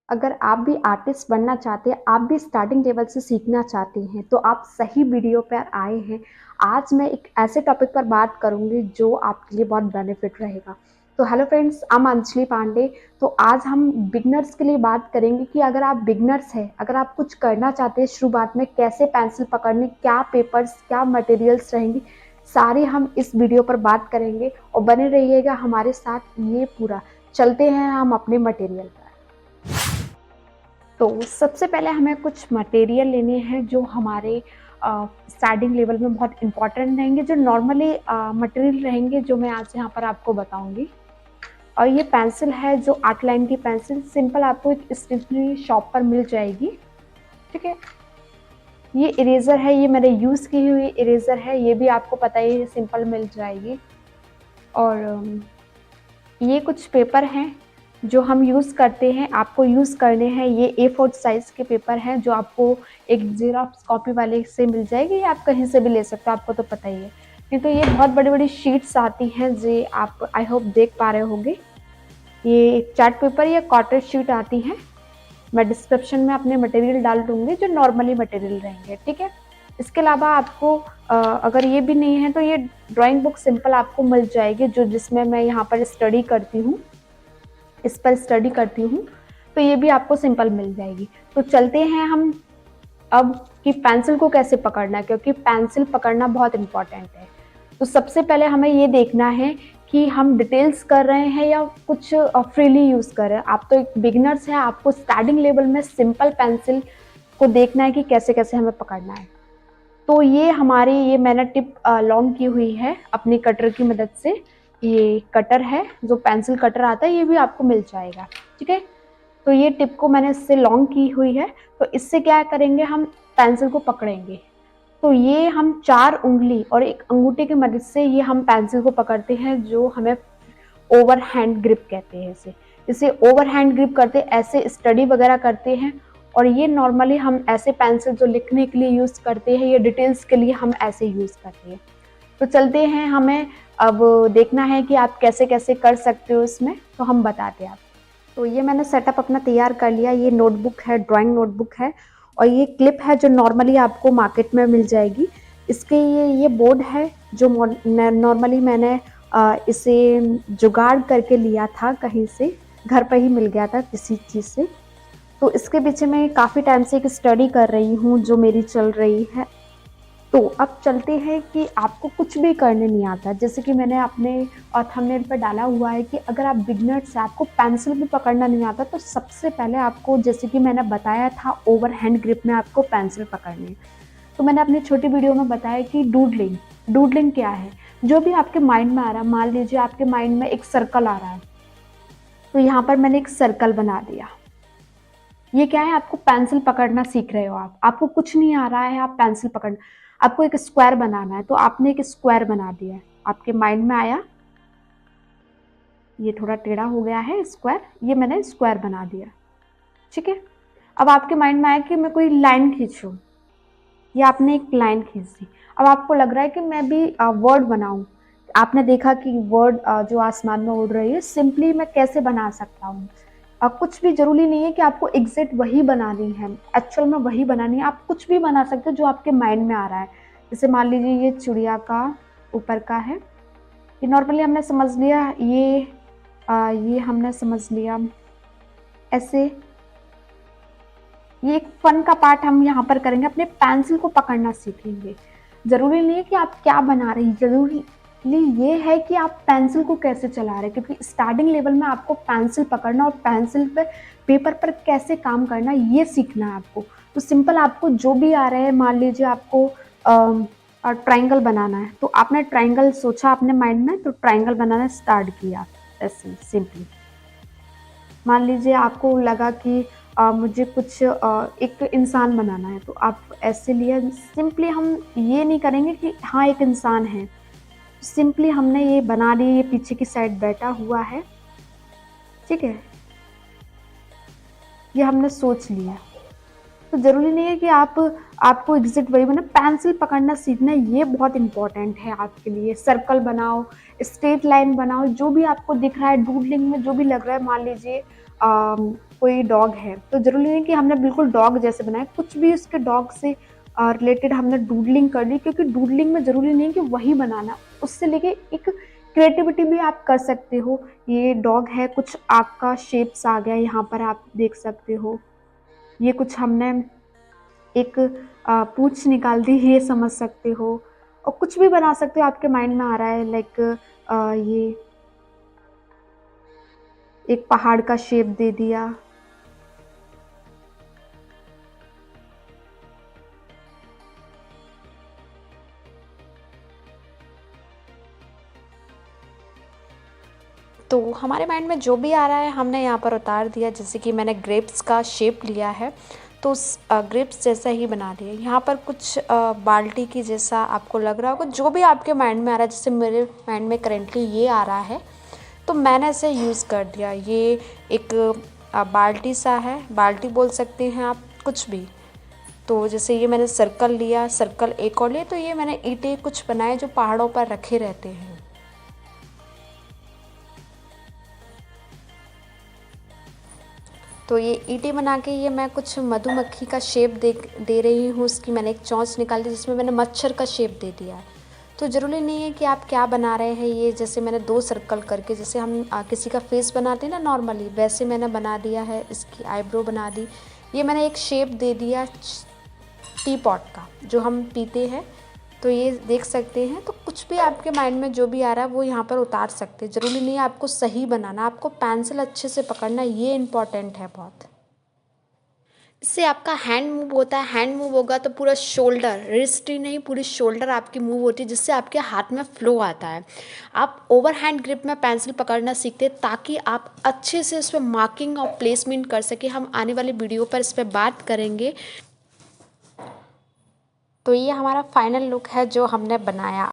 अगर आप भी आर्टिस्ट बनना चाहते हैं, आप भी स्टार्टिंग लेवल से सीखना चाहते हैं, तो आप सही वीडियो पर आए हैं। आज मैं एक ऐसे टॉपिक पर बात करूंगी जो आपके लिए बहुत बेनिफिट रहेगा। तो hello friends, I am Anjali Pandey. तो आज हम बिगनर्स के लिए बात करेंगे कि अगर आप बिगनर्स हैं, अगर आप कुछ करना चाहते हैं शुरुआत में, कैसे पेंसिल पकड़ने, क्या पेपर्स, क्या मटेरियल्स रहेंगी, सारे हम इस वीडियो पर बात करेंगे और बने रहिएगा हमारे साथ। ये पूरा चलते हैं हम अपने मटेरियल पर। तो सबसे पहले हमें कुछ मटेरियल लेने हैं जो हमारे स्टार्टिंग लेवल में बहुत इंपॉर्टेंट रहेंगे, जो नॉर्मली मटेरियल रहेंगे, जो मैं आज यहाँ पर आपको बताऊंगी। और ये पेंसिल है जो 8 लाइन की पेंसिल, सिंपल आपको एक स्टेशनरी शॉप पर मिल जाएगी। ठीक है, ये इरेजर है, ये मैंने यूज़ की हुई इरेजर है, ये भी आपको पता ही है, सिंपल मिल जाएगी। और ये कुछ पेपर हैं जो हम यूज़ करते हैं, आपको यूज़ करने हैं। ये A4 साइज़ के पेपर हैं जो आपको एक ज़ेरॉक्स कॉपी वाले से मिल जाएगी, या आप कहीं से भी ले सकते हो, आपको तो पता ही है। नहीं तो ये बहुत बड़ी-बड़ी शीट्स आती हैं जो आप आई होप देख पा रहे होंगे। ये चार्ट पेपर या क्वार्टर शीट आती हैं। मैं डिस्क्रिप्शन में अपने मटेरियल डाल दूँगी जो नॉर्मली मटेरियल रहेंगे, ठीक है। इसके अलावा आपको अगर ये भी नहीं है तो ये ड्राइंग बुक सिंपल आपको मिल जाएगी, जो जिसमें मैं यहाँ पर स्टडी करती हूँ, इस पर स्टडी करती हूँ, तो ये भी आपको सिंपल मिल जाएगी। तो चलते हैं हम अब कि पेंसिल को कैसे पकड़ना है, क्योंकि पेंसिल पकड़ना बहुत इम्पॉर्टेंट है। तो सबसे पहले हमें ये देखना है कि हम डिटेल्स कर रहे हैं या कुछ फ्रीली यूज़ कर रहे हैं। आप तो एक बिगिनर्स हैं, आपको स्टार्टिंग लेवल में सिंपल पेंसिल को देखना है कि कैसे कैसे हमें पकड़ना है। तो ये हमारी, ये मैंने टिप लॉन्ग की हुई है अपनी कटर की मदद से। ये कटर है जो पेंसिल कटर आता है, ये भी आपको मिल जाएगा, ठीक है। तो ये टिप को मैंने इससे लॉन्ग की हुई है। तो इससे क्या करेंगे, हम पेंसिल को पकड़ेंगे। तो ये हम 4 उंगली और एक अंगूठे की मदद से ये हम पेंसिल को पकड़ते हैं, जो हमें ओवर हैंड ग्रिप कहते हैं। इसे ओवर हैंड ग्रिप करते, ऐसे स्टडी वगैरह करते हैं। और ये नॉर्मली हम ऐसे पेंसिल जो लिखने के लिए यूज़ करते हैं, ये डिटेल्स के लिए हम ऐसे यूज़ करते हैं। तो चलते हैं, हमें अब देखना है कि आप कैसे कैसे कर सकते हो इसमें, तो हम बताते हैं आप। तो ये मैंने सेटअप अपना तैयार कर लिया। ये नोटबुक है, ड्राइंग नोटबुक है, और ये क्लिप है जो नॉर्मली आपको मार्केट में मिल जाएगी। इसके ये बोर्ड है जो नॉर्मली मैंने इसे जुगाड़ करके लिया था, कहीं से घर पर ही मिल गया था किसी चीज़ से। तो इसके पीछे मैं काफ़ी टाइम से एक स्टडी कर रही हूँ जो मेरी चल रही है। तो अब चलते हैं कि आपको कुछ भी करने नहीं आता, जैसे कि मैंने अपने थंबनेल पर डाला हुआ है कि अगर आप बिगनर्स से, आपको पेंसिल भी पकड़ना नहीं आता, तो सबसे पहले आपको, जैसे कि मैंने बताया था, ओवर हैंड ग्रिप में आपको पेंसिल पकड़नी है। तो मैंने अपनी छोटी वीडियो में बताया कि डूडलिंग, डूडलिंग क्या है। जो भी आपके माइंड में आ रहा है, मान लीजिए आपके माइंड में एक सर्कल आ रहा है, तो यहाँ पर मैंने एक सर्कल बना दिया। ये क्या है, आपको पेंसिल पकड़ना सीख रहे हो आप, आपको कुछ नहीं आ रहा है, आप पेंसिल पकड़, आपको एक स्क्वायर बनाना है, तो आपने एक स्क्वायर बना दिया है, आपके माइंड में आया। ये थोड़ा टेढ़ा हो गया है स्क्वायर, ये मैंने स्क्वायर बना दिया, ठीक है। अब आपके माइंड में आया कि मैं कोई लाइन खींचूं, ये आपने एक लाइन खींच दी। अब आपको लग रहा है कि मैं भी वर्ड बनाऊं। आपने देखा कि वर्ड जो आसमान में उड़ रही है, सिंपली मैं कैसे बना सकता हूँ। कुछ भी जरूरी नहीं है कि आपको एग्जैक्ट वही बनानी है, एक्चुअल में वही बनानी है, आप कुछ भी बना सकते हो जो आपके माइंड में आ रहा है। जैसे मान लीजिए ये चिड़िया का ऊपर का है, ये नॉर्मली हमने समझ लिया, ये हमने समझ लिया ऐसे। ये एक फन का पार्ट हम यहाँ पर करेंगे, अपने पेंसिल को पकड़ना सीखेंगे। जरूरी नहीं है कि आप क्या बना रही, जरूरी ये है कि आप पेंसिल को कैसे चला रहे हैं, क्योंकि स्टार्टिंग लेवल में आपको पेंसिल पकड़ना और पेंसिल पे पेपर पर कैसे काम करना, ये सीखना है आपको। तो सिंपल आपको जो भी आ रहा है, मान लीजिए आपको ट्राइंगल बनाना है, तो आपने ट्राइंगल सोचा अपने माइंड में, तो ट्राइंगल बनाना स्टार्ट किया ऐसे सिंपली। मान लीजिए आपको लगा कि मुझे कुछ एक इंसान बनाना है, तो आप ऐसे लिया। सिंपली हम ये नहीं करेंगे कि हाँ एक इंसान है, सिंपली हमने ये बना ली, ये पीछे की साइड बैठा हुआ है, ठीक है, ये हमने सोच लिया। तो ज़रूरी नहीं है कि आपको एग्जैक्ट वही बना, पेंसिल पकड़ना सीखना ये बहुत इंपॉर्टेंट है आपके लिए। सर्कल बनाओ, स्ट्रेट लाइन बनाओ, जो भी आपको दिख रहा है, डूडलिंग में जो भी लग रहा है, मान लीजिए कोई डॉग है, तो ज़रूरी नहीं कि हमने बिल्कुल डॉग जैसे बनाया, कुछ भी उसके डॉग से रिलेटेड हमने डूडलिंग कर ली, क्योंकि डूडलिंग में ज़रूरी नहीं कि वही बनाना, उससे लेके एक क्रिएटिविटी भी आप कर सकते हो। ये डॉग है, कुछ आँख का शेप्स आ गया यहाँ पर आप देख सकते हो। ये कुछ हमने एक पूँछ निकाल दी, ये समझ सकते हो, और कुछ भी बना सकते हो आपके माइंड में आ रहा है, लाइक ये एक पहाड़ का शेप दे दिया। तो हमारे माइंड में जो भी आ रहा है हमने यहाँ पर उतार दिया। जैसे कि मैंने ग्रेप्स का शेप लिया है, तो उस ग्रेप्स जैसा ही बना दिया। यहाँ पर कुछ बाल्टी की जैसा आपको लग रहा होगा, जो भी आपके माइंड में आ रहा है। जैसे मेरे माइंड में करेंटली ये आ रहा है, तो मैंने इसे यूज़ कर दिया। ये एक बाल्टी सा है, बाल्टी बोल सकते हैं आप, कुछ भी। तो जैसे ये मैंने सर्कल लिया, सर्कल एक और लिया, तो ये मैंने ईंटें कुछ बनाए जो पहाड़ों पर रखे रहते हैं। तो ये ईंटें बना के ये मैं कुछ मधुमक्खी का शेप दे रही हूँ। उसकी मैंने एक चोंच निकाल दी, जिसमें मैंने मच्छर का शेप दे दिया है। तो ज़रूरी नहीं है कि आप क्या बना रहे हैं। ये जैसे मैंने 2 सर्कल करके, जैसे हम किसी का फेस बनाते हैं ना नॉर्मली, वैसे मैंने बना दिया है। इसकी आईब्रो बना दी। ये मैंने एक शेप दे दिया टी पॉट का, जो हम पीते हैं। तो ये देख सकते हैं। तो कुछ भी आपके माइंड में जो भी आ रहा है वो यहाँ पर उतार सकते हैं। ज़रूरी नहीं है आपको सही बनाना, आपको पेंसिल अच्छे से पकड़ना, ये इम्पॉर्टेंट है बहुत। इससे आपका हैंड मूव होता है। हैंड मूव होगा तो पूरा शोल्डर, रिस्ट ही नहीं, पूरी शोल्डर आपकी मूव होती है, जिससे आपके हाथ में फ्लो आता है। आप ओवर हैंड ग्रिप में पेंसिल पकड़ना सीखते हैं, ताकि आप अच्छे से इस पर मार्किंग और प्लेसमेंट कर सकें। हम आने वाली वीडियो पर इस पर बात करेंगे। तो ये हमारा फाइनल लुक है जो हमने बनाया।